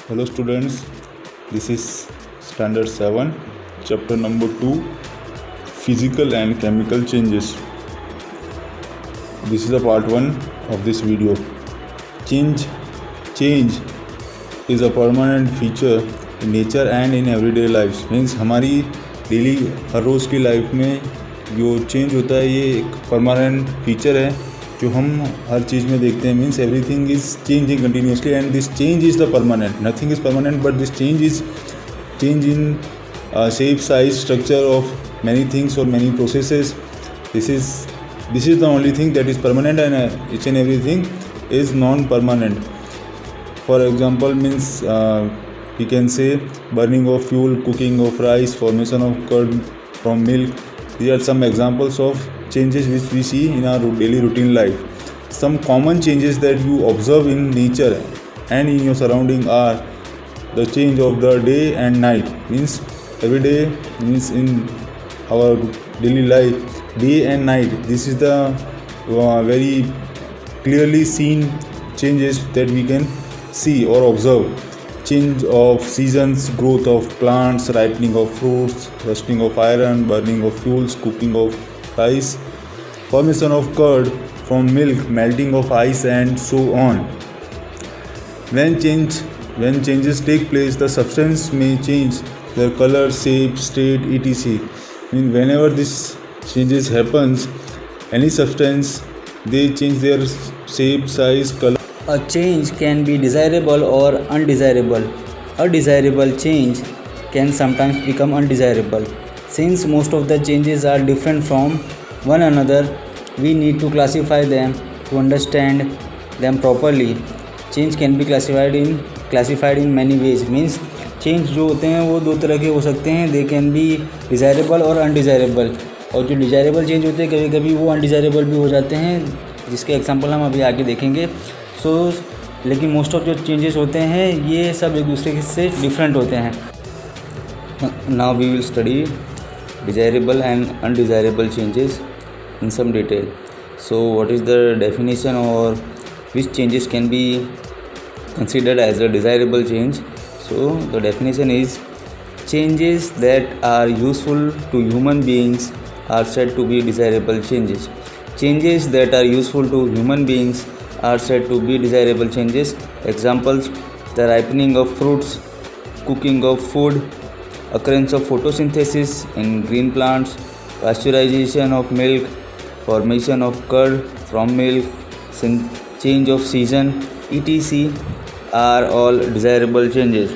Hello students, this is standard 7, chapter number 2, physical and chemical changes. This is the part 1 of this video. Change is a permanent feature in nature and in everyday lives. Means हमारी daily हर रोज़ की life में जो change होता है ये एक permanent feature है जो हम हर चीज़ में देखते हैं. Means everything is changing continuously and this change is the permanent. Nothing is permanent but this change in shape, size, structure of many things or many processes. This is the only thing that is permanent, and each and everything is non-permanent. For example, means we can say burning of fuel, cooking of rice, formation of curd from milk. These are some examples of changes which we see in our daily routine life. Some common changes that you observe in nature and in your surrounding are the change of the day and night. Means every day, means in our daily life, day and night, this is the very clearly seen changes that we can see or observe. Change of seasons, growth of plants, ripening of fruits, rusting of iron, burning of fuels, cooking of rice, formation of curd from milk, melting of ice, and so on. When changes take place, the substance may change their color, shape, state, etc. Whenever this changes happens, any substance, they change their shape, size, color. A change can be desirable or undesirable. A desirable change can sometimes become undesirable. Since most of the changes are different from one another, we need to classify them to understand them properly. Change can be classified in many ways. Means change जो होते हैं वो दो तरह के हो सकते हैं. दे कैन बी डिज़ायरेबल और अनडिज़ायरेबल. और जो डिज़ायरेबल चेंज होते हैं कभी कभी वो अनडिज़ायरेबल भी हो जाते हैं, जिसके एग्जांपल हम अभी आगे देखेंगे. लेकिन मोस्ट ऑफ जो चेंजेस होते हैं ये सब एक दूसरे से डिफरेंट होते हैं. Now we will study desirable and undesirable changes in some detail. So what is the definition और which changes can be considered as a desirable change. So the definition is changes that are useful to human beings are said to be desirable changes. Changes that are useful to human beings are said to be desirable changes. Examples: the ripening of fruits, cooking of food, occurrence of photosynthesis in green plants, pasteurization of milk, formation of curd from milk, change of season, etc. are all desirable changes.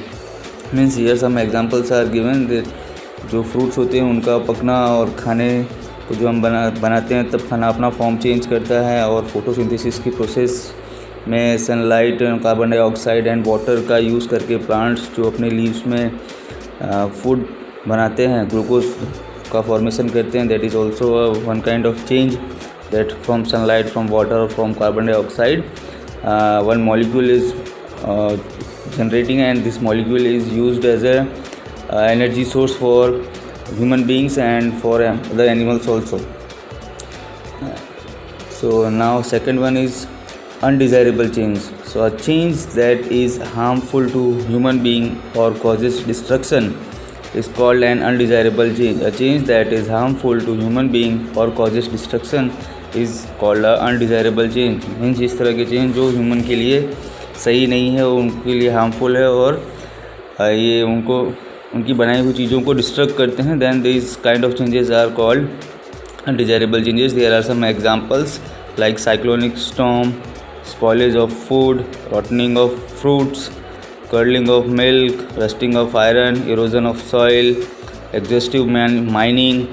Means here some examples are given that जो fruits होते हैं उनका पकना और खाने को जो हम बनाते हैं तब खाना अपना फॉर्म चेंज करता है, और फोटोसिंथेसिस की प्रोसेस में sunlight, carbon dioxide and water का यूज़ करके प्लांट्स जो अपने लीव्स में फूड बनाते हैं, ग्लूकोज का फॉर्मेशन करते हैं. That is also one kind of change that from sunlight, from water और from carbon dioxide one molecule is generating, and this molecule is used as a energy source for human beings and for other animals also. So now second one is undesirable change. So a change that is harmful to human being or causes destruction is called an undesirable change. A change that is harmful to human being or causes destruction is called undesirable change. Means इस तरह के change जो human के लिए सही नहीं है, उनके लिए हार्मफुल है और ये उनकी बनाई हुई चीज़ों को डिस्ट्रक्ट करते हैं. Then this kind of changes are called undesirable changes. There are some examples like cyclonic storm, spoilage of food, rotting of fruits, curdling of milk, rusting of iron, erosion of soil, exhaustive mining,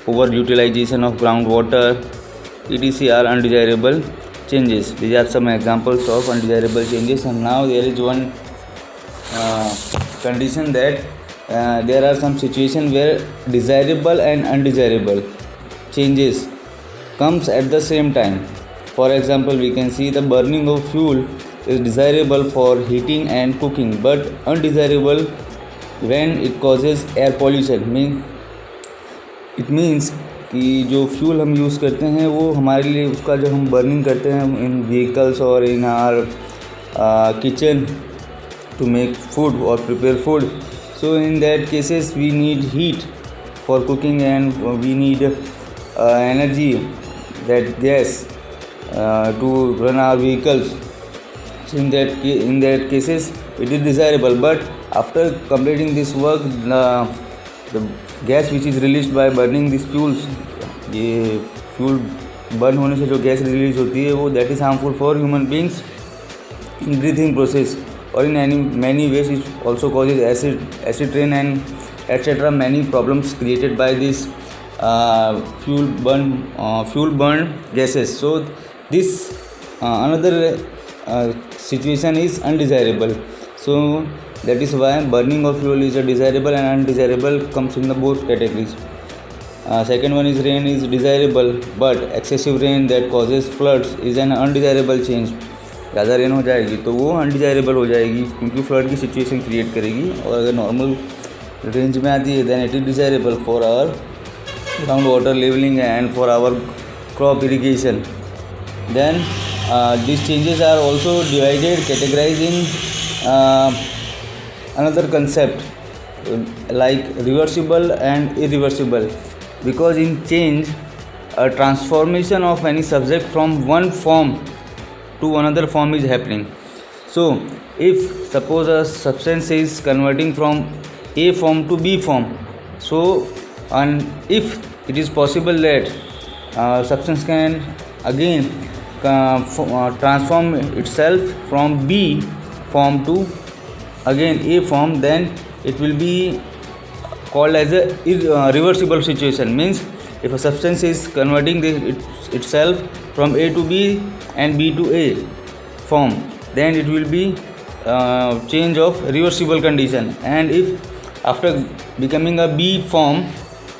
over utilization of ground water, etc. are undesirable changes. These are some examples of undesirable changes. And now there is one condition that there are some situations where desirable and undesirable changes comes at the same time. For example, we can see the burning of fuel is desirable for heating and cooking, but undesirable when it causes air pollution. It means कि जो fuel हम use करते हैं वो हमारे लिए, उसका जो हम बर्निंग करते हैं इन व्हीकल्स और इन are kitchen to make food or prepare food. So in that cases we need heat for cooking, and we need energy, that gas, to run our vehicles. So in that cases it is desirable, but after completing this work, the gas which is released by burning these fuels, ये fuel burn होने से जो gas release होती है वो that is harmful for human beings in breathing process, or in many ways it also causes acid rain and etc. Many problems created by this fuel burn gases. So this another situation is undesirable. So that is why burning of fuel is a desirable, and undesirable comes in the both categories. Second one is rain is desirable, but excessive rain that causes floods is an undesirable change. ज़्यादा rain हो जाएगी तो वो undesirable हो जाएगी, क्योंकि flood की situation create करेगी. और अगर नॉर्मल रेंज में आती है then it is desirable for our ground water leveling and for our crop irrigation. Then these changes are also divided, categorized in another concept like reversible and irreversible, because in change a transformation of any subject from one form to another form is happening. So if suppose a substance is converting from A form to B form, so and if it is possible that substance can again transform itself from B form to again A form, then it will be called as a reversible situation. Means if a substance is converting itself from A to B and B to A form, then it will be change of reversible condition. And if after becoming a B form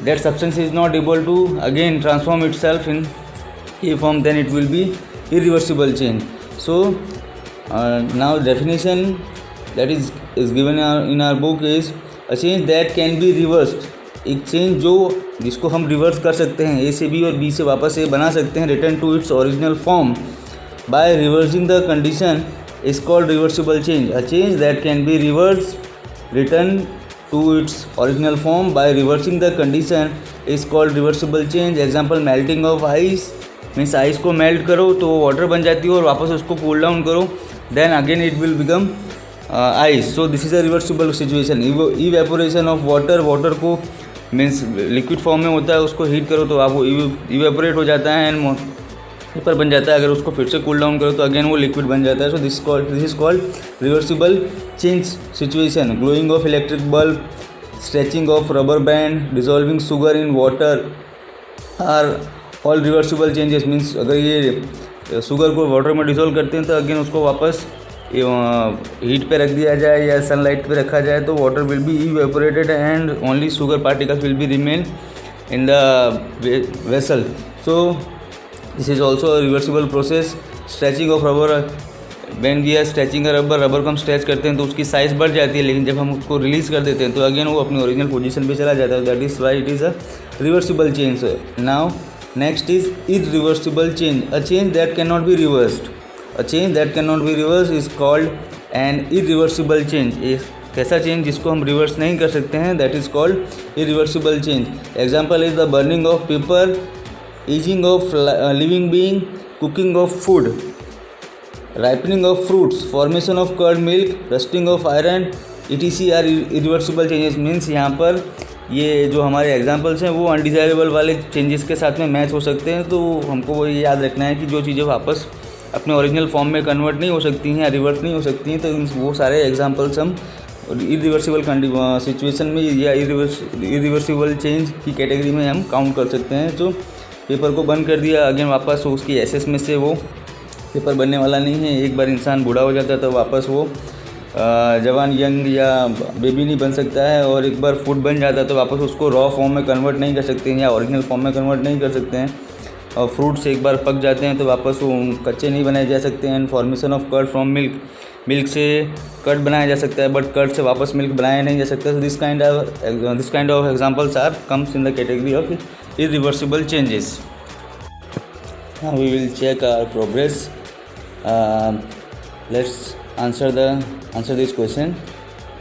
that substance is not able to again transform itself in A form, then it will be irreversible change. So now definition that is given in our book is a change that can be reversed. एक change जिसको हम reverse कर सकते हैं, ए से B और B से वापस ए बना सकते हैं, return to its original form by reversing the condition is called reversible change. A change that can be reverse return to its original form by reversing the condition is called reversible change. Example melting of ice, means ice को melt करो तो water बन जाती है और वापस उसको cool down करो, then again it will become ice. So this is a reversible situation. Evaporation of water को मीन्स लिक्विड फॉर्म में होता है, उसको हीट करो तो आप वो इवेपोरेट हो जाता है एंड वेपर बन जाता है. अगर उसको फिर से कूल डाउन करो तो अगेन वो लिक्विड बन जाता है. So this is called reversible change situation. Glowing of electric bulb, stretching of rubber band, dissolving sugar in water are all reversible changes. Means अगर ये शुगर को वाटर में डिजोल्व करते हैं तो अगेन उसको वापस हीट पे रख दिया जाए या सनलाइट पे रखा जाए तो water will be evaporated and only sugar particles will be remain in the vessel. So this is also a reversible process. Stretching of rubber, when we are stretching rubber को हम स्ट्रेच करते हैं तो उसकी साइज़ बढ़ जाती है, लेकिन जब हम उसको रिलीज़ कर देते हैं तो अगेन वो अपनी ओरिजिनल पोजीशन पे चला जाता है. That is why it is a reversible change. Now next is irreversible change. A change that can not be reversed. A change that cannot be reversed is called an irreversible change. एक कैसा change जिसको हम reverse नहीं कर सकते हैं, that is called irreversible change. Example is the burning of paper, aging of living being, cooking of food, ripening of fruits, formation of curd milk, rusting of iron, etc. are irreversible changes. Means यहाँ पर ये जो हमारे examples हैं वो undesirable वाले changes के साथ में मैच हो सकते हैं. तो हमको वो ये याद रखना है कि जो चीज़ें वापस अपने ओरिजिनल फॉर्म में कन्वर्ट नहीं हो सकती हैं या रिवर्स नहीं हो सकती हैं, तो वो सारे एग्जांपल्स हम इरिवर्सिबल सिचुएशन में या इरिवर्सिबल चेंज की कैटेगरी में हम काउंट कर सकते हैं. जो पेपर को बंद कर दिया अगेन वापस उसकी एसेस में से वो पेपर बनने वाला नहीं है. एक बार इंसान बूढ़ा हो जाता है तो वापस वो जवान यंग या बेबी नहीं बन सकता है, और एक बार फूड बन जाता है तो वापस उसको रॉ फॉर्म में कन्वर्ट नहीं कर सकते हैं या ओरिजिनल फॉर्म में कन्वर्ट नहीं कर सकते हैं. और फ्रूट्स एक बार पक जाते हैं तो वापस वो कच्चे नहीं बनाए जा सकते हैं. Formation of curd from milk से कर्ड बनाया जा सकता है, बट कर्ड से वापस मिल्क बनाया नहीं जा सकता. This kind of examples are comes in the category of irreversible changes. Now we will check our progress. Let's answer this question.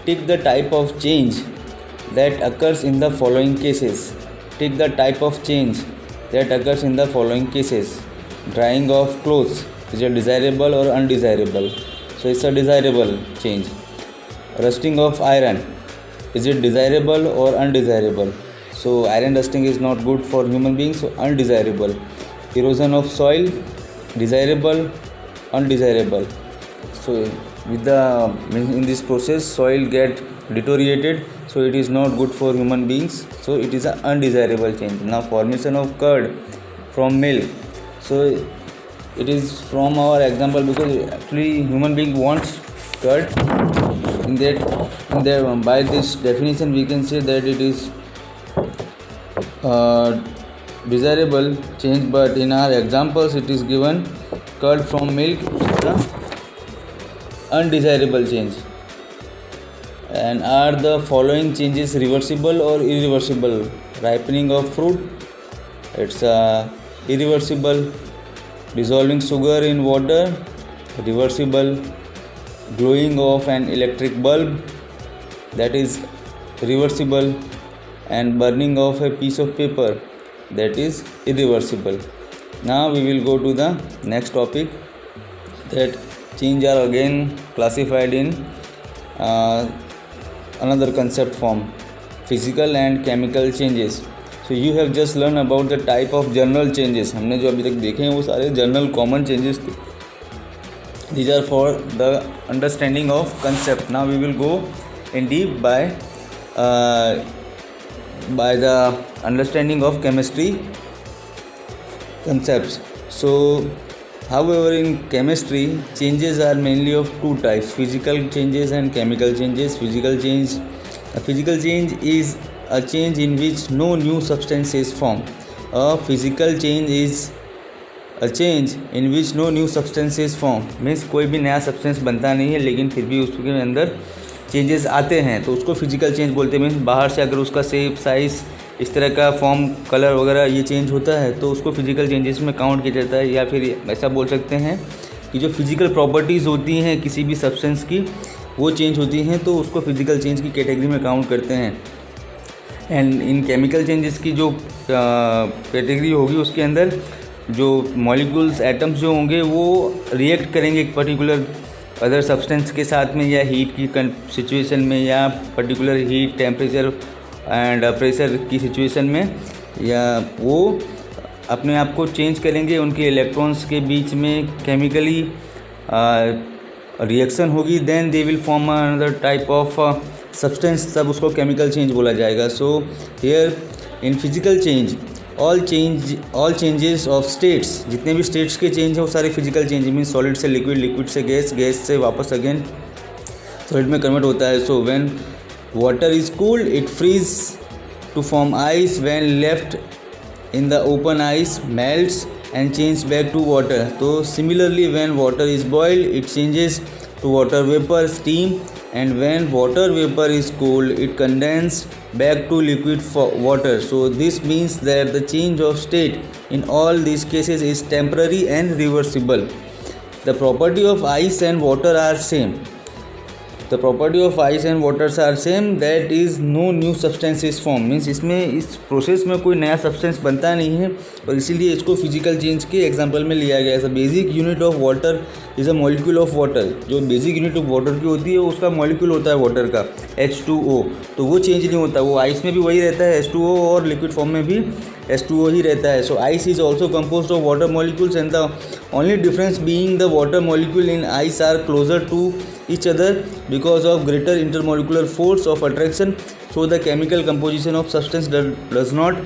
Tick the type of change that occurs in the following cases. Tick the type of change that occurs in the following cases. Drying of clothes, is it desirable or undesirable? So it's a desirable change. Rusting of iron, is it desirable or undesirable? So iron rusting is not good for human beings, so undesirable. Erosion of soil, desirable, undesirable. So with the in this process soil get deteriorated, so it is not good for human beings, so it is an undesirable change. Now formation of curd from milk, so it is from our example because actually human being wants curd. In that by this definition we can say that it is desirable change, but in our examples it is given curd from milk is the undesirable change. And are the following changes reversible or irreversible? Ripening of fruit, it's irreversible. Dissolving sugar in water, reversible. Glowing of an electric bulb, that is reversible. And burning of a piece of paper, that is irreversible. Now we will go to the next topic, that change are again classified in another concept form, physical and chemical changes. So you have just learned about the type of general changes. हमने जो अभी तक देखे हैं वो सारे general common changes थे. These are for the understanding of concept. Now we will go in deep by the understanding of chemistry concepts. So however, in chemistry, changes are mainly of two types, physical changes and chemical changes. A physical change is a change in which no new substance is formed. A physical change is a change in which no new substance is formed. Means कोई भी नया substance बनता नहीं है लेकिन फिर भी उसके अंदर चेंजेस आते हैं, तो उसको फिजिकल चेंज बोलते हैं. मीन्स बाहर से अगर उसका शेप, साइज़, इस तरह का फॉर्म, कलर वगैरह ये चेंज होता है तो उसको फिजिकल चेंजेस में काउंट किया जाता है. या फिर ऐसा बोल सकते हैं कि जो फिजिकल प्रॉपर्टीज़ होती हैं किसी भी सब्सटेंस की वो चेंज होती हैं तो उसको फिजिकल चेंज की कैटेगरी में काउंट करते हैं. एंड इन केमिकल चेंजेस की जो कैटेगरी होगी उसके अंदर जो मॉलिक्यूल्स, एटम्स जो होंगे वो रिएक्ट करेंगे एक पर्टिकुलर अदर सब्सटेंस के साथ में, या हीट की सिचुएशन में, या particular heat, temperature and pressure की सिचुएशन में, या वो अपने आप को चेंज करेंगे. उनके इलेक्ट्रॉन्स के बीच में केमिकली रिएक्शन होगी, then they will form another type of substance, तब उसको केमिकल चेंज बोला जाएगा. So here in physical change all changes of states, जितने भी स्टेट्स के चेंज हैं वो सारे फिजिकल चेंज मीन सॉलिड से लिक्विड, लिक्विड से गैस, गैस से वापस अगेन सॉलिड में कन्वर्ट होता है. So when water is cooled it freeze to form ice, when left in the open ice melts and change back to water. तो similarly when water is boiled it changes to water vapour, steam, and when water vapor is cooled it condensed back to liquid water. So this means that the change of state in all these cases is temporary and reversible. The property of ice and water are same. The property of ice and waters are same, that is no new substance is formed. Means इसमें इस process में कोई नया substance बनता नहीं है और इसीलिए इसको फिजिकल चेंज के एग्जांपल में लिया गया है. Basic unit of water is a molecule of water. जो बेसिक यूनिट ऑफ वाटर की होती है उसका मॉलिक्यूल होता है वाटर का H2O, तो वो चेंज नहीं होता. वो आइस में भी वही रहता है H2O और लिक्विड फॉर्म में भी H2O ही रहता है. So ice is also composed of water molecules and the only difference being the water molecule in ice are closer to each other because of greater intermolecular force of attraction. So the chemical composition of substance does not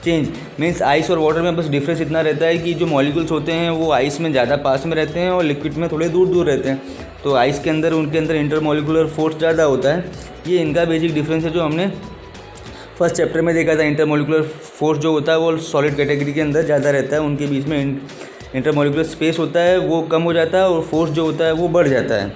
change. Means ice और water में बस difference इतना रहता है कि जो molecules होते हैं वो आइस में ज़्यादा पास में रहते हैं और लिक्विड में थोड़े दूर दूर रहते हैं. तो आइस के अंदर उनके अंदर इंटरमोलिकुलर फोर्स ज़्यादा होता है. ये इनका बेसिक डिफरेंस है जो हमने फर्स्ट चैप्टर में देखा था. इंटरमोलिकुलर फोर्स जो होता है वो सॉलिड कैटेगरी के अंदर ज़्यादा रहता है, उनके बीच में इंटरमोलिकुलर स्पेस होता है वो कम हो जाता है और फोर्स जो होता है वो बढ़ जाता है,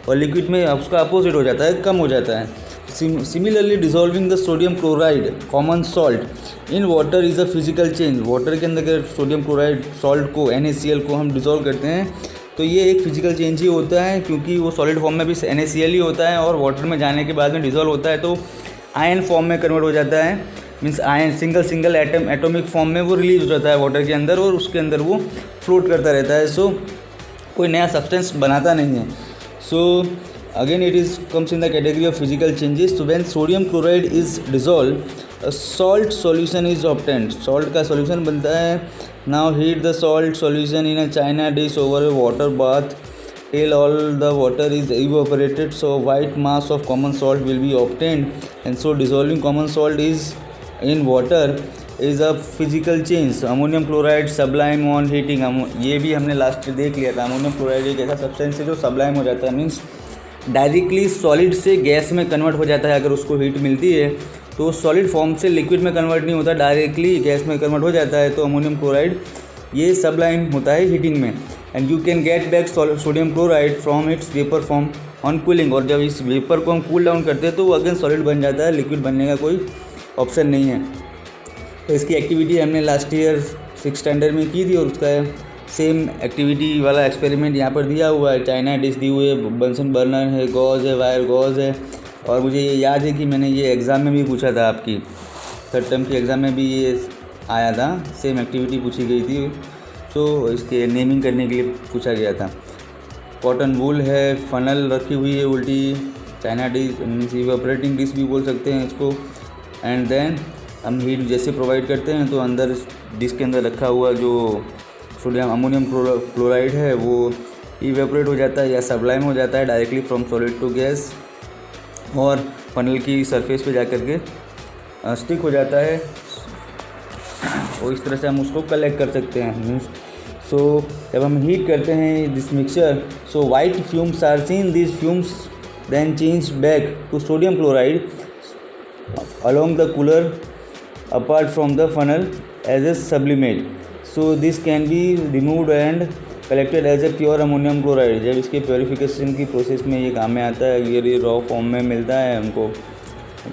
और लिक्विड में उसका अपोजिट हो जाता है, कम हो जाता है. Similarly dissolving the sodium chloride common salt in water is a physical change. Water के अंदर अगर सोडियम क्लोराइड सॉल्ट को NaCl को हम डिजॉल्व करते हैं तो ये एक फिजिकल चेंज ही होता है, क्योंकि वो सॉलिड फॉर्म में भी NaCl ही होता है और वाटर में जाने के बाद में डिज़ोल्व होता है तो आयन फॉर्म में कन्वर्ट हो जाता है। Means ion single atomic form में वो रिलीज हो जाता है वाटर के अंदर और उसके अंदर वो फ्लोट करता रहता है। सो कोई नया सब्सटेंस बनाता नहीं है। So again it is comes in the category of physical changes. So when sodium chloride is dissolve salt solution is obtained, salt का सॉल्यूशन बनता है। Now heat the salt solution in a China dish over A water bath till all the water is evaporated, so white mass of common salt will be obtained, and so dissolving common salt is in water is a physical change. Ammonium chloride sublime on heating, ये भी हमने last देख लिया था। Ammonium chloride एक ऐसा substance है जो सब्लाइम हो जाता है, मीन्स डायरेक्टली सॉलिड से गैस में कन्वर्ट हो जाता है। अगर उसको हीट मिलती है तो सॉलिड फॉर्म से लिक्विड में कन्वर्ट नहीं होता, डायरेक्टली गैस में कन्वर्ट हो जाता है। तो अमोनियम क्लोराइड ये सब्लाइम होता है हीटिंग में। And you can get back sodium chloride from it's vapour form on cooling, और जब इस वेपर को हम कूल डाउन करते हैं तो वो अगेन सॉलिड बन जाता है, लिक्विड बनने का कोई ऑप्शन नहीं है। तो इसकी एक्टिविटी हमने लास्ट ईयर 6th स्टैंडर्ड में की थी और उसका सेम एक्टिविटी वाला एक्सपेरिमेंट यहाँ पर दिया हुआ है। चाइना डिश दी हुई है, बंसन बर्नर है, गॉज है, वायर गॉज है। और मुझे ये याद है कि मैंने ये एग्ज़ाम में भी पूछा था, आपकी 3rd टर्म के एग्ज़ाम में भी ये आया था, सेम एक्टिविटी पूछी गई थी। तो इसके नेमिंग करने के लिए पूछा गया था। कॉटन वूल है, फनल रखी हुई है उल्टी, China dish means evaporating dish भी बोल सकते हैं इसको। एंड देन हम हीट जैसे प्रोवाइड करते हैं तो अंदर डिश के अंदर रखा हुआ जो सोडियम अमोनियम क्लोराइड है वो इवेपोरेट हो जाता है या सब्लाइम हो जाता है directly from solid to gas, और फनल की सरफेस पे जाकर के स्टिक हो जाता है। और इस तरह से हम उसको कलेक्ट कर सकते हैं। सो जब हम हीट करते हैं this mixture, so white fumes are seen, this fumes then change back to sodium chloride along the cooler apart from the funnel as a sublimate. So this can be removed and collected as a pure ammonium chloride. जब इसके purification की process में ये काम में आता है, ये रॉ फॉर्म में मिलता है हमको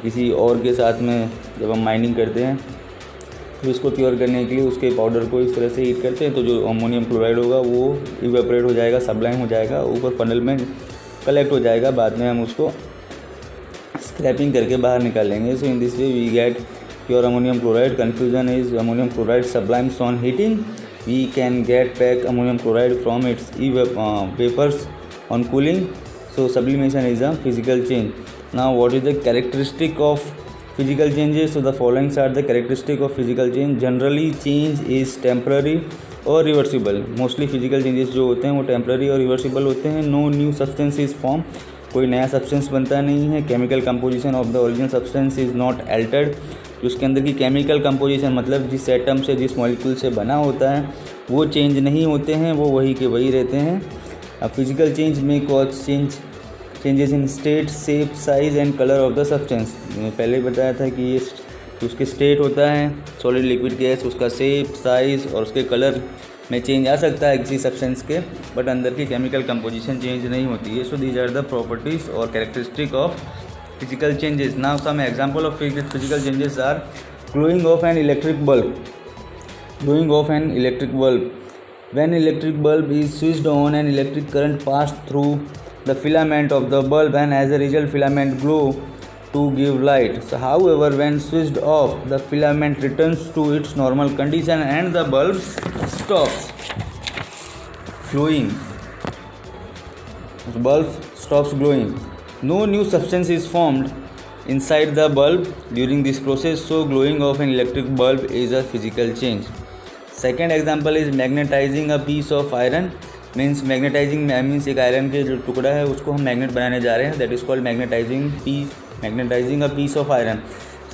किसी और के साथ में। जब हम माइनिंग करते हैं तो इसको प्योर करने के लिए उसके पाउडर को इस तरह से हीट करते हैं तो जो अमोनियम क्लोराइड होगा वो इवेपोरेट हो जाएगा, सब्लाइम हो जाएगा, ऊपर फनल में कलेक्ट हो जाएगा। बाद में हम उसको स्क्रैपिंग करके बाहर निकालेंगे। So in this way we get pure ammonium chloride. Confusion is ammonium chloride sublimes on heating, we can get back ammonium chloride from its vapours on cooling. So sublimation is a physical change. Now what is the characteristic of physical changes? So the following are the characteristic of physical change. Generally change is temporary और reversible. Mostly physical changes जो होते हैं वो temporary और reversible होते हैं। No new substance is formed, कोई नया substance बनता नहीं है। Chemical composition of the original substance is not altered, जो उसके अंदर की chemical composition मतलब जिस atom से जिस molecule से बना होता है वो change नहीं होते हैं, वो वही के वही रहते हैं। अब physical change में cause changes in state, shape, size and colour of the substance. पहले ही बताया था कि ये उसके स्टेट होता है सॉलिड, लिक्विड, गैस, उसका शेप, साइज़ और उसके कलर में चेंज आ सकता है किसी सब्सटेंस के, बट अंदर की केमिकल कंपोजिशन चेंज नहीं होती है। So these are the properties और characteristic of physical changes. Now some example of physical changes are glowing of an electric bulb. Glowing of an electric bulb, when electric bulb is switched on an electric current pass through the filament of the bulb and as a result filament glow to give light. So however when switched off the filament returns to its normal condition and the bulb stops glowing. The bulb stops glowing. No new substance is formed inside the bulb during this process, so glowing of an electric bulb is a physical change. Second example is magnetizing a piece of iron. Means magnetizing means एक iron के जो टुकड़ा है उसको हम magnet बनाने जा रहे हैं, that is called magnetizing a piece of iron.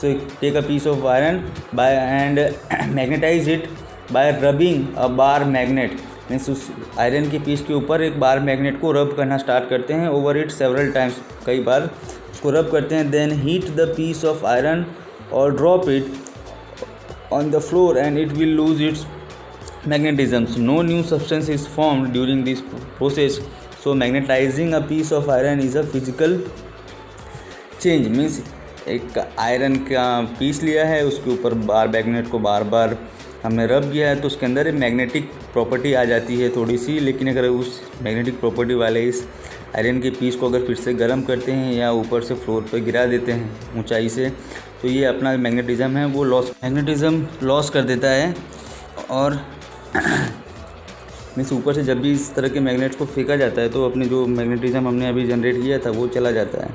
So take a piece of iron by and magnetize it by rubbing a bar magnet. Means उस आयरन के पीस के ऊपर एक बार मैग्नेट को रब करना स्टार्ट करते हैं ओवर इट सेवरल टाइम्स, कई बार उसको रब करते हैं। Then heat the piece of iron और drop it on the floor and it will lose its magnetism. So no new substance is formed during this process. So magnetizing a piece of iron is a physical change. Means एक iron का piece लिया है, उसके ऊपर bar magnet को बार बार हमने रब किया है तो उसके अंदर एक मैग्नेटिक प्रॉपर्टी आ जाती है थोड़ी सी, लेकिन अगर उस मैग्नेटिक प्रॉपर्टी वाले इस आयरन के पीस को अगर फिर से गर्म करते हैं या ऊपर से फ्लोर पर गिरा देते हैं ऊंचाई से, तो ये अपना मैग्नेटिज़म है वो मैग्नेटिज़म लॉस कर देता है। और मीन्स ऊपर से जब भी इस तरह के मैग्नेट्स को फेंका जाता है तो अपने जो मैग्नेटिज़म हमने अभी जनरेट किया था वो चला जाता है,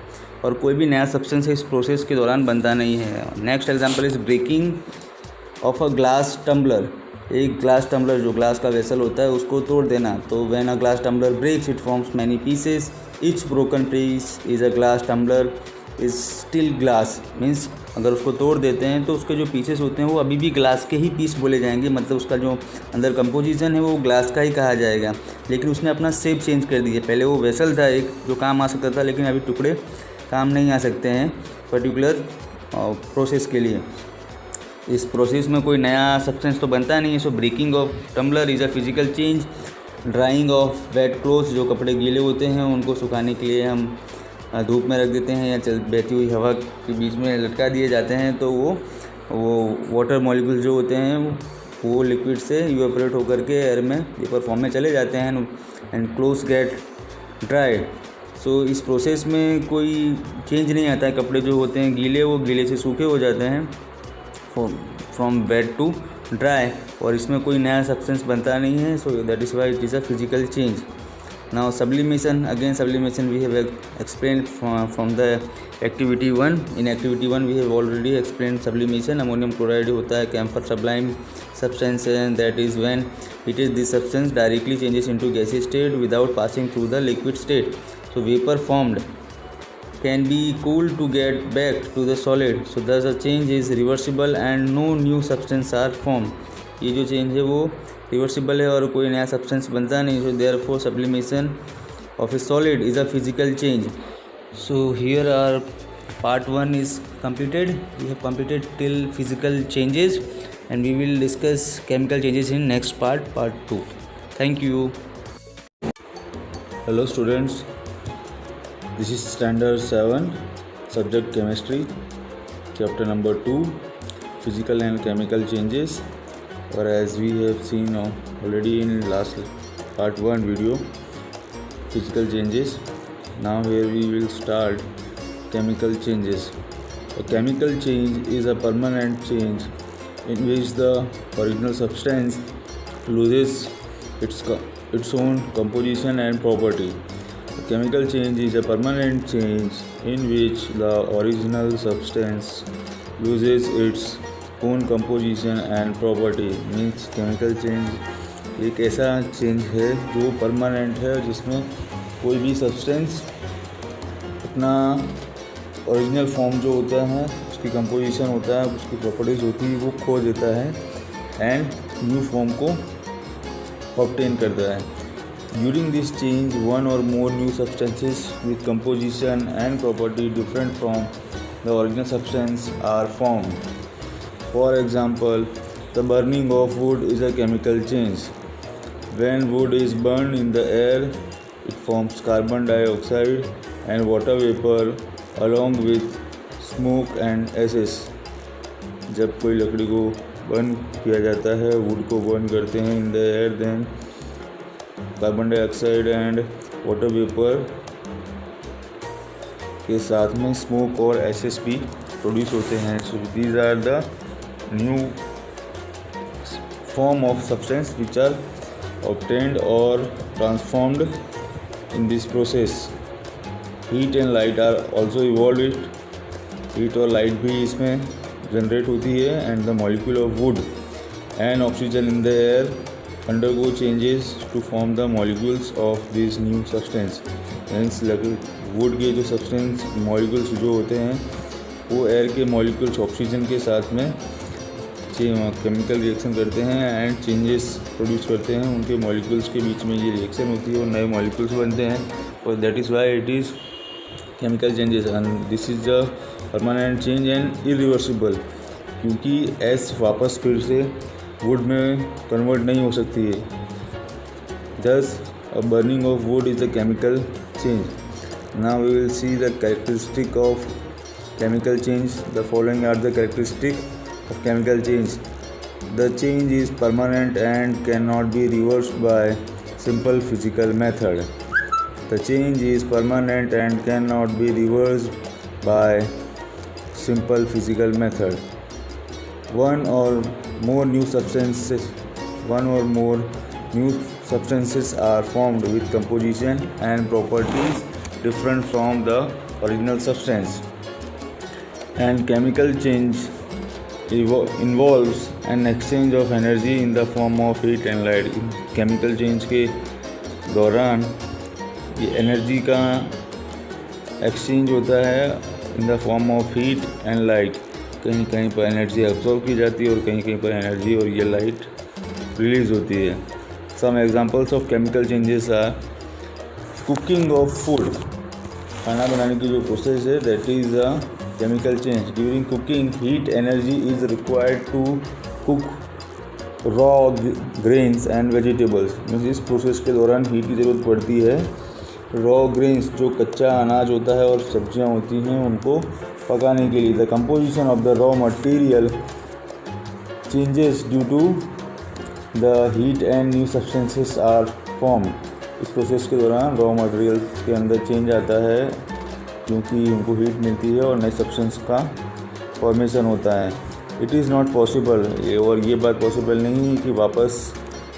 और कोई भी नया सब्सटेंस इस प्रोसेस के दौरान बनता नहीं है। Next example is breaking of a glass tumbler. एक ग्लास टम्बलर जो ग्लास का वेसल होता है उसको तोड़ देना। तो when a glass tumbler breaks it forms many pieces, each broken piece is a glass tumbler is still glass. Means अगर उसको तोड़ देते हैं तो उसके जो पीसेस होते हैं वो अभी भी ग्लास के ही पीस बोले जाएंगे, मतलब उसका जो अंदर कंपोजिशन है वो ग्लास का ही कहा जाएगा, लेकिन उसने अपना शेप चेंज कर दिया। पहले वो वेसल था एक जो काम आ सकता था, लेकिन अभी टुकड़े काम नहीं आ सकते हैं पर्टिकुलर प्रोसेस के लिए। इस प्रोसेस में कोई नया सब्सटेंस तो बनता नहीं है। So breaking of tumbler is a physical change. Drying of wet clothes, जो कपड़े गीले होते हैं उनको सुखाने के लिए हम धूप में रख देते हैं या बहती हुई हवा के बीच में लटका दिए जाते हैं, तो वो वाटर मॉलिक्यूल्स जो होते हैं वो लिक्विड से इवेपोरेट होकर के एयर में वेपर फॉर्म में चले जाते हैं एंड क्लोथ्स गेट ड्राई। सो इस प्रोसेस में कोई चेंज नहीं आता है। कपड़े जो होते हैं गीले वो गीले से सूखे हो जाते हैं फ्रॉम वेट टू ड्राई, और इसमें कोई नया सब्सटेंस बनता नहीं है। सो that is why it is a physical change. Now sublimation, again sublimation we have explained from the activity 1. In activity 1 we have already explained sublimation. Ammonium chloride होता है camphor sublime substance, and that is when heated this substance directly changes into gaseous state without passing through the liquid state. So vapor formed can be cooled to get back to the solid. So thus a change is reversible and no new substance are formed. ये जो change है वो reversible है और कोई नया substance बनता नहीं। So therefore sublimation of a solid is a physical change. So here are part 1 is completed. We have completed till physical changes, and we will discuss chemical changes in next part 2. Thank you. Hello students, this is standard 7 subject chemistry, chapter number 2, physical and chemical changes. Or as we have seen already in last part 1 video, physical changes. Now here we will start chemical changes. A chemical change is a permanent change in which the original substance loses its own composition and property. A chemical change is a permanent change in which the original substance loses its own composition and property. Means chemical change एक ऐसा change है जो permanent है, जिसमें कोई भी substance अपना original form जो होता है, उसकी कंपोजिशन होता है, उसकी प्रॉपर्टीज़ होती है, वो खो देता है एंड न्यू फॉर्म को ऑब्टेन करता है। ड्यूरिंग दिस चेंज वन और more new substances with composition and property different from the original substance are formed. For example, the burning of wood is a chemical change. When wood is burned in the air, it forms carbon dioxide and water vapor along with smoke and ashes. जब कोई लकड़ी को burn किया जाता है, would को burn करते हैं in the air, then carbon dioxide and water vapour के साथ में स्मोक और एशेस भी प्रोड्यूस होते हैं. So these are the new form of substance which are obtained or transformed in this process. Heat and light are also evolved. Heat और light भी इसमें generate होती है, and the molecule of wood and oxygen in the air undergo changes to form the molecules of this new substance. Hence wood के जो substance molecules जो होते हैं वो एयर के molecules ऑक्सीजन के साथ में केमिकल रिएक्शन करते हैं एंड चेंजेस प्रोड्यूस करते हैं. उनके मॉलिक्यूल्स के बीच में ये रिएक्शन होती है और नए मॉलिक्यूल्स बनते हैं, और that is why it is chemical changes. And this is the permanent change and irreversible, क्योंकि एस वापस फिर से वुड में कन्वर्ट नहीं हो सकती है. Thus a burning of wood is a chemical change. Now we will see the characteristic of chemical change. The following are the characteristic of chemical change. The change is permanent and cannot be reversed by simple physical method. The change is permanent and cannot be reversed by simple physical method. One or more new substances are formed with composition and properties different from the original substance. And chemical change involves an exchange of energy in the form of heat and light. Chemical change के दौरान ये energy का exchange होता है इन the form of heat and light. कहीं कहीं पर energy absorb की जाती है और कहीं कहीं पर एनर्जी और ये लाइट रिलीज़ होती है. Some examples of chemical changes are cooking of food. खाना बनाने की जो प्रोसेस है that is a chemical change. During cooking heat energy is required to cook raw grains and vegetables. Means इस प्रोसेस के दौरान हीट की ज़रूरत पड़ती है रॉ ग्रेन्स जो कच्चा अनाज होता है और सब्जियां होती हैं उनको पकाने के लिए. The composition of the raw material changes due to the heat and new substances are form. इस प्रोसेस के दौरान रॉ मटेरियल्स के अंदर चेंज आता है क्योंकि उनको हीट मिलती है और नए सब्सटेंस का फॉर्मेशन होता है. इट इज़ नॉट पॉसिबल, और ये बात पॉसिबल नहीं है कि वापस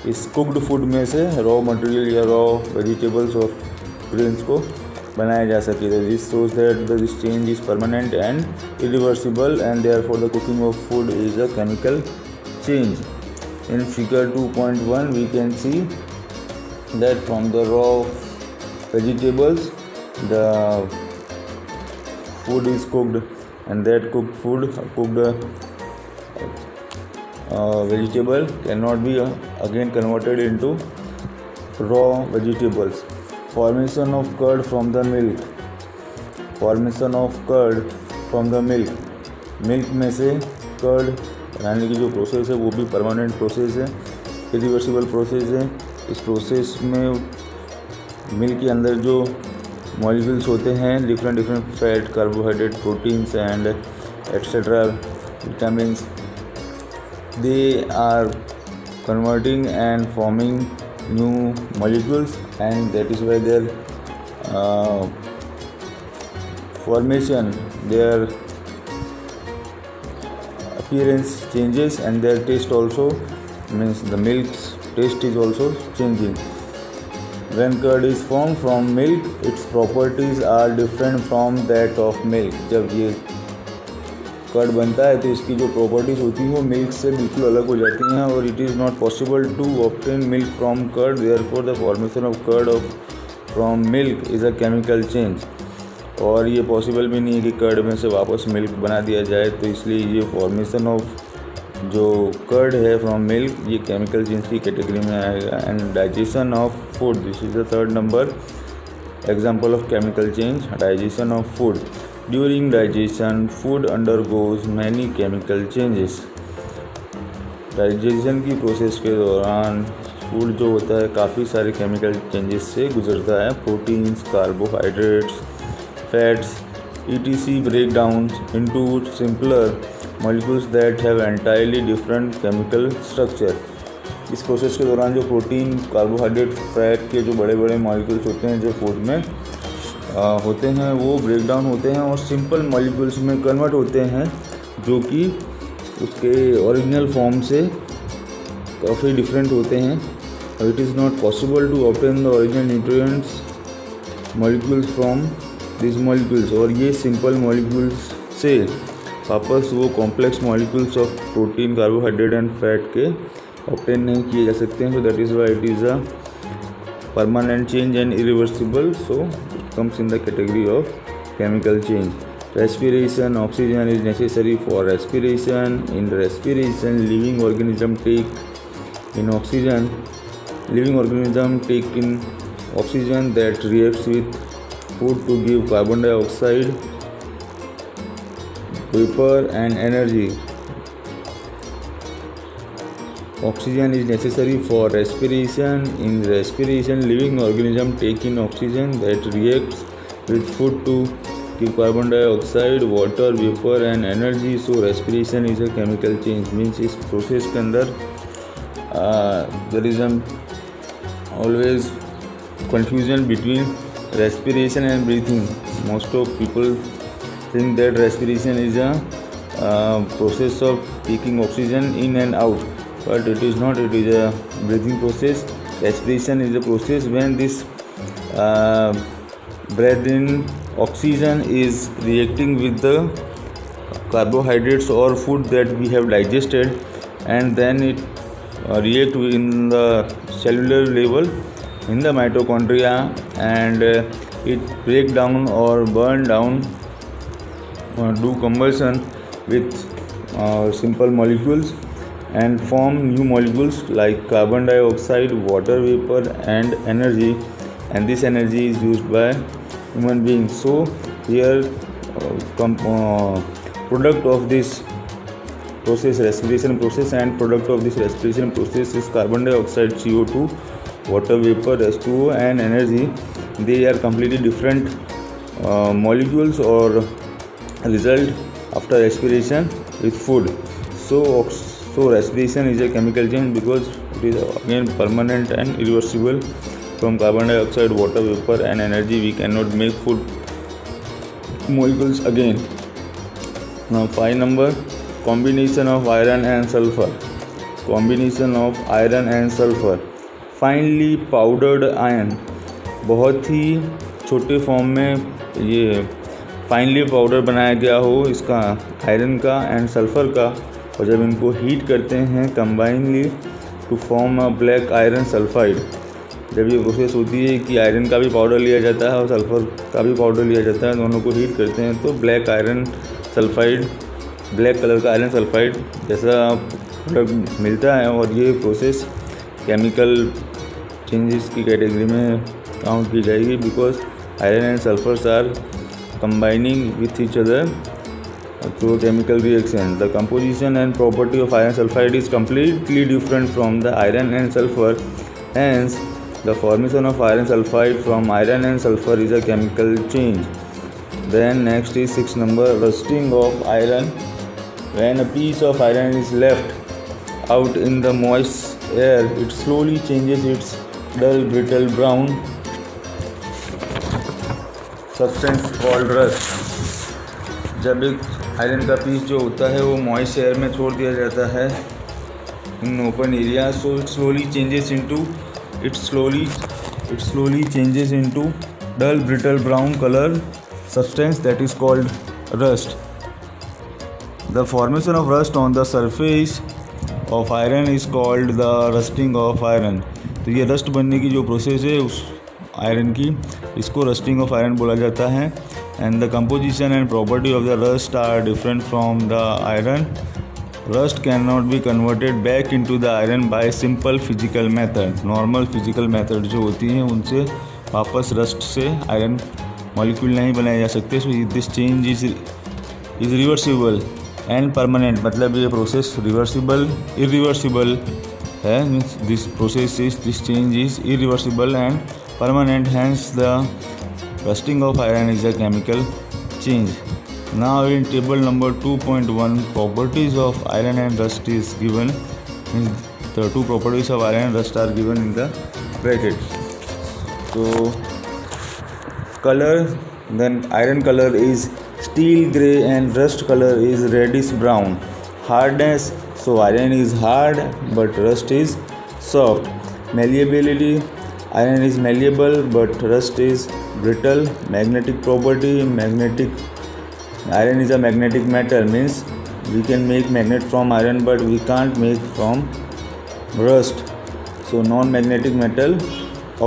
इस कुक्ड फूड में से रॉ मटेरियल या रॉ वेजिटेबल्स और ग्रेन्स को बनाया जा सके. This shows that this change is permanent and irreversible and therefore the cooking of food is a chemical change. In figure 2.1 we can see that from the raw vegetables the food is cooked and that cooked vegetable cannot be again converted into raw vegetables. Formation of curd from the milk. Milk में से curd बनाने की जो process है वो भी permanent process है, irreversible process है. इस प्रोसेस में मिल्क के अंदर जो मॉलिक्यूल्स होते हैं different fat, carbohydrate, proteins and etcetera vitamins, they are converting and forming new molecules and that is why their formation, their appearance changes and their taste also, means the milk's taste is also changing. When curd is formed from milk, its properties are different from that of milk. जब ये curd बनता है तो इसकी जो properties होती हैं वो मिल्क से बिल्कुल अलग हो जाती हैं और it is not possible to obtain milk from curd. Therefore the formation of curd from milk is a chemical change. और ये पॉसिबल भी नहीं है कि कर्ड में से वापस मिल्क बना दिया जाए, तो इसलिए ये फॉर्मेशन ऑफ जो कर्ड है फ्रॉम मिल्क ये केमिकल चेंज की कैटेगरी में आएगा. And digestion of food, this is the third number example of chemical change, digestion of food. During digestion food undergoes many chemical changes. Digestion की process के दौरान food जो होता है काफ़ी सारे केमिकल चेंजेस से गुजरता है. Proteins, carbohydrates, fats etc break down into simpler molecules that have entirely different chemical structure. इस प्रोसेस के दौरान जो प्रोटीन, कार्बोहाइड्रेट, फैट के जो बड़े बड़े मॉलिक्यूल्स होते हैं जो फूड में होते हैं वो ब्रेक डाउन होते हैं और सिंपल मॉलिक्यूल्स में कन्वर्ट होते हैं जो कि उसके ओरिजिनल फॉर्म से काफ़ी डिफरेंट होते हैं. It is not possible to obtain the original nutrients molecules from this molecules. और ये सिंपल मॉलिक्यूल्स से वापस वो complex molecules of protein, carbohydrate and fat के ऑब्टेन नहीं किए जा सकते हैं. So that is why it is a permanent change and irreversible. So it comes in the category of chemical change. Respiration, oxygen is necessary for respiration. In respiration living organism take in oxygen that reacts with food to give carbon dioxide, vapor and energy. Oxygen is necessary for respiration. In respiration living organism take in oxygen that reacts with food to give carbon dioxide, water vapor and energy. So respiration is a chemical change. Means इस process के अंदर there is always confusion between respiration and breathing. Most of people think that respiration is a process of taking oxygen in and out, but it is not. It is a breathing process. Respiration is a process when this breath in oxygen is reacting with the carbohydrates or food that we have digested, and then it react in the cellular level in the mitochondria, and it break down or burn down do combustion with simple molecules and form new molecules like carbon dioxide, water vapor and energy, and this energy is used by human beings. So here product of this process, respiration process, and product of this respiration process is carbon dioxide, CO2, water vapor, H2O and energy. They are completely different molecules or result after respiration with food. So respiration is a chemical change because it is again permanent and irreversible. From carbon dioxide, water vapor and energy we cannot make food molecules again. Now 5 number, combination of iron and sulfur. Combination of iron and sulfur. Finally powdered ion, बहुत ही छोटे form में ये finally powder बनाया गया हो इसका iron का and sulphur का, और जब इनको हीट करते हैं combinedly to form a black iron sulphide. जब ये प्रोसेस होती है कि आयरन का भी पाउडर लिया जाता है और सल्फ़र का भी पाउडर लिया जाता है, दोनों को हीट करते हैं तो black iron sulphide, black colour का आयरन सल्फाइड जैसा प्रोडक्ट मिलता है. और ये प्रोसेस केमिकल चेंजेस की कैटेगरी में काउंट की जाएगी because iron and sulphurs are combining with each other through a chemical reaction. The composition and property of iron sulfide is completely different from the iron and sulfur. Hence, the formation of iron sulfide from iron and sulfur is a chemical change. Then next is 6 number, rusting of iron. When a piece of iron is left out in the moist air, it slowly changes its dull brittle brown substance called rust. जब एक iron का piece जो होता है वो moist air में छोड़ दिया जाता है in open area, so it slowly changes into dull brittle brown colour substance that is called rust. The formation of rust on the surface of iron is called the rusting of iron. तो ये rust बनने की जो process है उस iron की, इसको rusting of iron बोला जाता है. And the composition and property of the rust are different from the iron. Rust can not be converted back into the iron by simple physical method. Normal physical method जो होती हैं उनसे वापस rust से iron molecule नहीं बनाए जा सकते. So this change is reversible and permanent. मतलब ये प्रोसेस इरिवर्सिबल है. Means this change is irreversible and permanent, hence the rusting of iron is a chemical change. Now in table number 2.1, properties of iron and rust is given. The two properties of iron and rust are given in the bracket. So color, then iron color is steel gray and rust color is reddish brown. Hardness, so iron is hard but rust is soft. Malleability, iron is malleable but rust is brittle. Magnetic property, iron is a magnetic metal, means we can make magnet from iron but we can't make from rust. So non-magnetic metal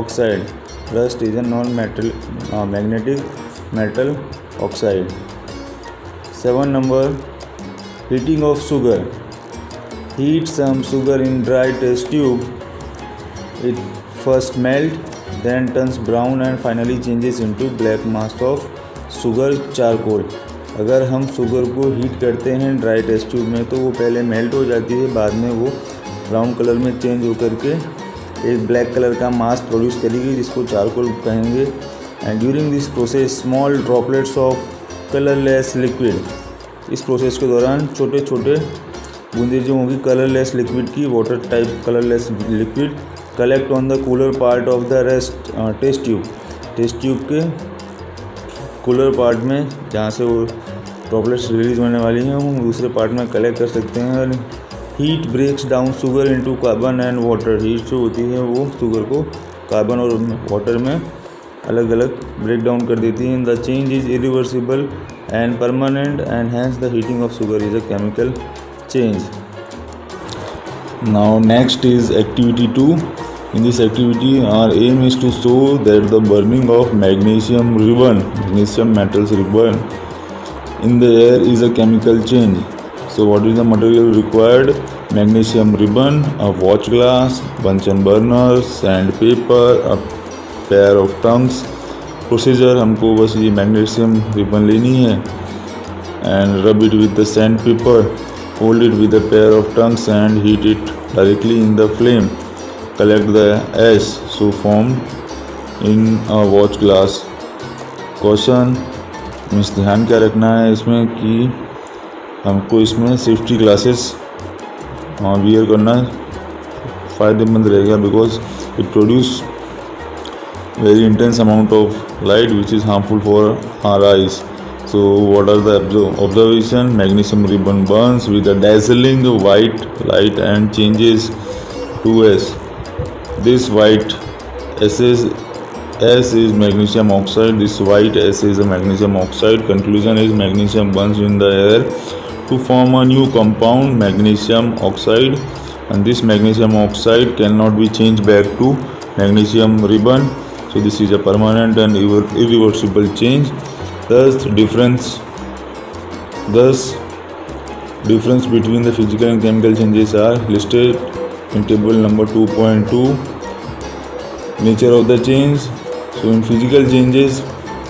oxide, rust is a magnetic metal oxide. 7 number, heating of sugar. Heat some sugar in dry test tube. It first melt, then turns brown and finally changes into black mass of sugar charcoal. अगर हम sugar को heat करते हैं dry test tube में तो वो पहले melt हो जाती है, बाद में वो ब्राउन कलर में चेंज होकर के एक ब्लैक कलर का मास प्रोड्यूस करेगी जिसको चारकोल कहेंगे. And during this process small droplets of colourless liquid, इस प्रोसेस के दौरान छोटे छोटे बूंदे जो होंगी कलरलेस लिक्विड की, water type colourless liquid collect on the cooler part of the test tube के कूलर पार्ट में, जहाँ से वो ड्रॉपलेट्स रिलीज होने वाली हैं, हम दूसरे पार्ट में कलेक्ट कर सकते हैं। Heat breaks down sugar into carbon and water, heat जो होती है वो शुगर को कार्बन और वाटर में अलग अलग ब्रेक डाउन कर देती है। The change is irreversible and permanent and hence the heating of sugar is a chemical change. Now next is activity 2. In this activity, our aim is to show that the burning of magnesium metals ribbon in the air is a chemical change. So what is the material required? Magnesium ribbon, a watch glass, Bunsen burner, sandpaper, a pair of tongues. Procedure, हमको बस ये magnesium ribbon लेनी है and rub it with the sandpaper, hold it with a pair of tongues and heat it directly in the flame. Collect the ash so formed in a watch glass. Caution means ध्यान क्या रखना है इसमें कि हमको इसमें safety glasses wear करना फ़ायदेमंद रहेगा, because it produce very intense amount of light which is harmful for our eyes. So what are the observation? Magnesium ribbon burns with a dazzling white light and changes to ash. This white ash is magnesium oxide. This white ash is a magnesium oxide. Conclusion is magnesium burns in the air to form a new compound, magnesium oxide, and this magnesium oxide cannot be changed back to magnesium ribbon. So this is a permanent and irreversible change. Thus difference between the physical and chemical changes are listed in table number 2.2. Nature of the change. So in physical changes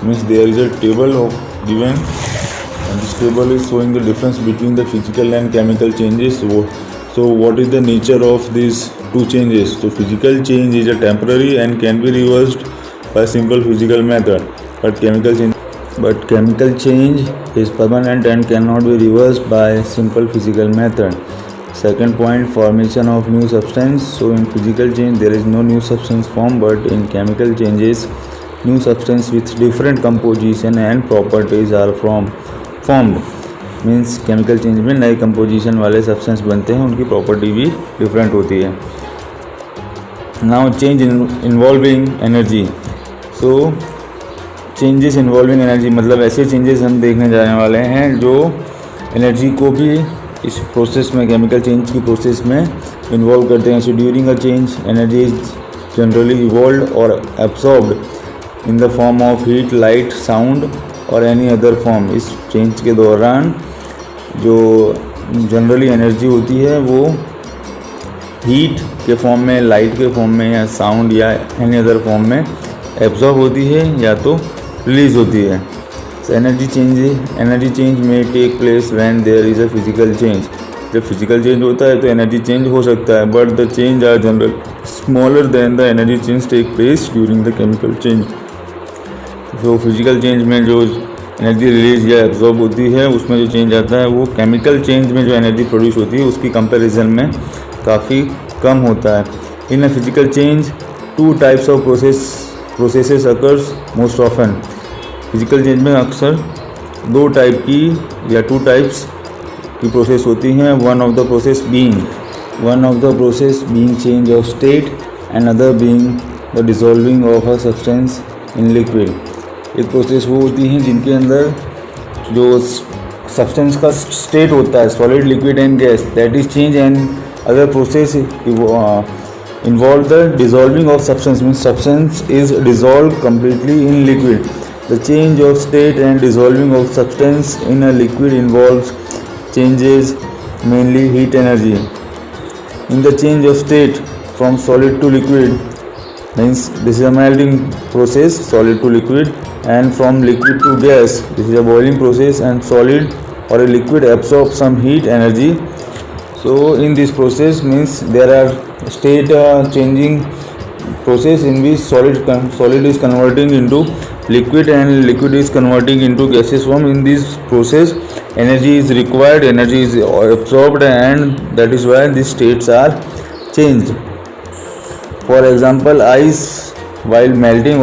means there is a table of given, and this table is showing the difference between the physical and chemical changes. So what is the nature of these two changes? So physical change is a temporary and can be reversed by simple physical method, but chemical change is permanent and cannot be reversed by simple physical method. Second point, formation of new substance. So in physical change there is no new substance formed, but in chemical changes new substance with different composition and properties are formed. Means chemical change में नए composition वाले substance बनते हैं, उनकी property भी different होती है. Now change involving energy. So changes involving energy मतलब ऐसे चेंजेस हम देखने जाने वाले हैं जो एनर्जी को भी इस प्रोसेस में, केमिकल चेंज की प्रोसेस में इन्वॉल्व करते हैं. So during a change energy is generally evolved और absorbed in the form of heat, light, sound और एनी अदर फॉर्म. इस चेंज के दौरान जो जनरली एनर्जी होती है वो हीट के फॉर्म में, लाइट के फॉर्म में या साउंड या एनी अदर फॉर्म में एब्जॉर्ब होती है या तो रिलीज होती है. एनर्जी चेंज में take place when there is a physical change. जब फिजिकल चेंज होता है तो एनर्जी चेंज हो सकता है, but the change are general smaller than the energy change take place during the chemical change. तो फिजिकल चेंज में जो एनर्जी रिलीज या एब्जॉर्ब होती है उसमें जो चेंज आता है वो केमिकल चेंज में जो एनर्जी प्रोड्यूस होती है उसकी कंपैरिजन में काफ़ी कम होता है. In a physical change two types of processes occurs most often. Physical change में अक्सर दो टाइप की या टू टाइप्स की प्रोसेस होती हैं. One of the process being change of state and other being the dissolving of a substance in liquid. एक process वो होती हैं जिनके अंदर जो सब्सटेंस का स्टेट होता है, solid, liquid and gas, that is change. And other process involve the dissolving of substance, means substance is dissolved completely in liquid. The change of state and dissolving of substance in a liquid involves changes mainly heat energy. In the change of state from solid to liquid, means this is a melting process, solid to liquid, and from liquid to gas, this is a boiling process, and solid or a liquid absorbs some heat energy. So in this process means there are state changing process in which solid is converting into liquid and liquid is converting into gaseous form. In this process energy is required, energy is absorbed, and that is why these states are changed. For example, ice while melting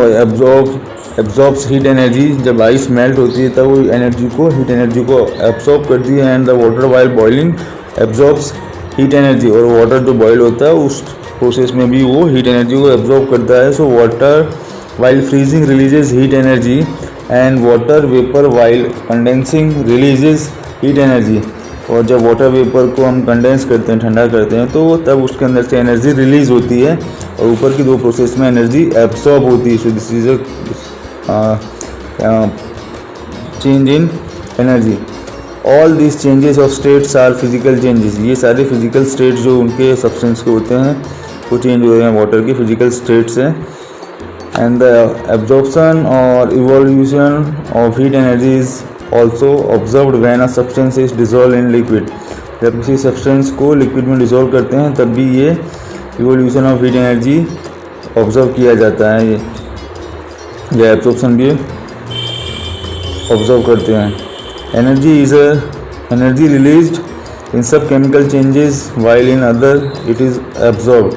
absorbs heat energy. जब ice melt होती है तब वो energy को heat energy को absorb करती है. And the water while boiling absorbs heat energy. और वाटर जो बॉयल होता है उस प्रोसेस में भी वो हीट एनर्जी को एब्जॉर्ब करता है. So water while freezing releases heat energy and water vapour while condensing releases heat energy. और जब वाटर वेपर को हम कंडेंस करते हैं, ठंडा करते हैं, तो तब उसके अंदर से एनर्जी रिलीज़ होती है और ऊपर की दो प्रोसेस में एनर्जी एब्सॉर्ब होती है. So this is a change in energy. All this changes of states are physical changes. ये सारे फिजिकल स्टेट्स जो उनके सब्सटेंस के होते हैं वो चेंज हो रहे हैं. वाटर की फिजिकल स्टेट्स हैं. एंड द एब्जॉर्प्शन और evolution of heat energy is also observed when a substance is dissolved in liquid. जब किसी सब्सटेंस को लिक्विड में डिसॉल्व करते हैं तब भी ये evolution of heat energy observe किया जाता है. ये एब्जॉर्प्शन भी ऑब्जर्व करते हैं. एनर्जी रिलीज्ड इन सब chemical changes while in other it is absorb.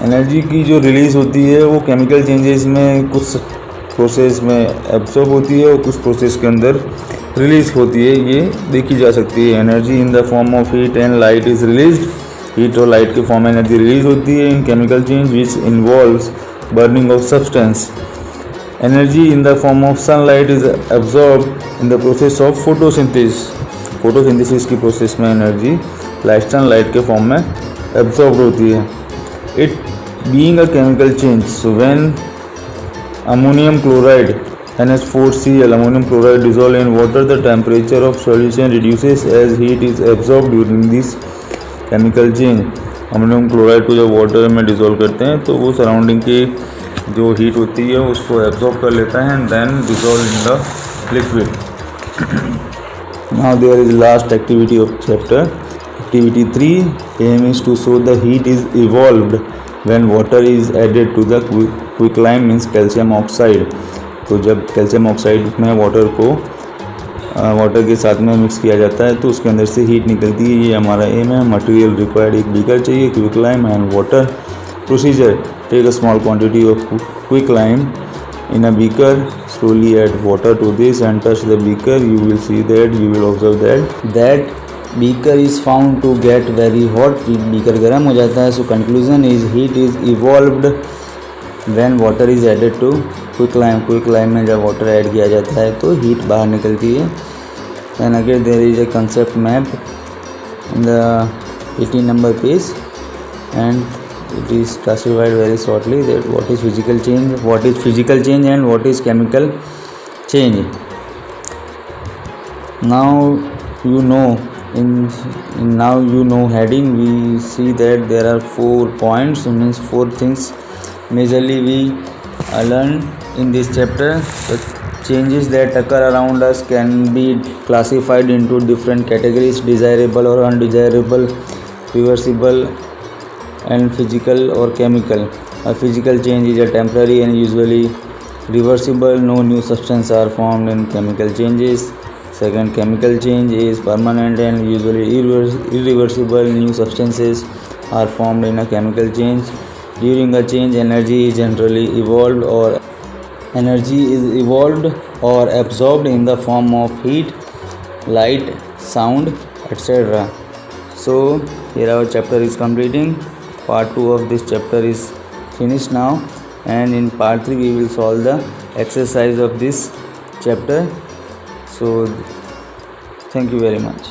Energy की जो रिलीज़ होती है वो केमिकल चेंजेस में कुछ प्रोसेस में एब्सॉर्ब होती है और कुछ प्रोसेस के अंदर रिलीज होती है. ये देखी जा सकती है. Energy in the form of heat and light is released. Heat और लाइट के फॉर्म में एनर्जी रिलीज होती है इन chemical change which involves burning of substance. Energy in the form of sunlight is absorb in the process of photosynthesis. Photosynthesis की process में energy sunlight के form में absorb होती है. It being a chemical change. So when ammonium chloride NH4Cl ammonium chloride dissolved in water, the temperature of solution reduces as heat is absorbed during this chemical change. Ammonium chloride को जब water में dissolve करते हैं तो वो surrounding की जो heat होती है उसको एब्जॉर्ब कर लेता है and then dissolve in the liquid. Now there is last activity of chapter. Activity 3 aim is to show the heat is evolved when water is added to the quicklime means calcium oxide. तो जब calcium oxide में water के साथ में mix किया जाता है तो उसके अंदर से हीट निकलती है. ये हमारा एम है. मटेरियल रिक्वायर्ड एक बीकर चाहिए, quicklime and water. Procedure: take a small quantity of quicklime in a beaker, slowly add water to this and touch the beaker. You will see that, you will observe that beaker is found to get very hot. beaker गर्म हो जाता है. So conclusion is heat is evolved when water is added to quicklime. quicklime में जब water add किया जाता है तो heat बाहर निकलती है. Then again there is a concept map in the 18 number page and it is classified very shortly that what is physical change and what is chemical change. Now you know in heading we see that there are 4 points, means 4 things majorly we learn in this chapter. The changes that occur around us can be classified into different categories: desirable or undesirable, reversible and physical or chemical. A physical change is a temporary and usually reversible. No new substance are formed in chemical changes. Second, chemical change is permanent and usually irreversible. New substances are formed in a chemical change. During a change, energy is generally evolved or absorbed in the form of heat, light, sound, etc. So here our chapter is completing. Part 2 of this chapter is finished now, and in part 3 we will solve the exercise of this chapter. So thank you very much.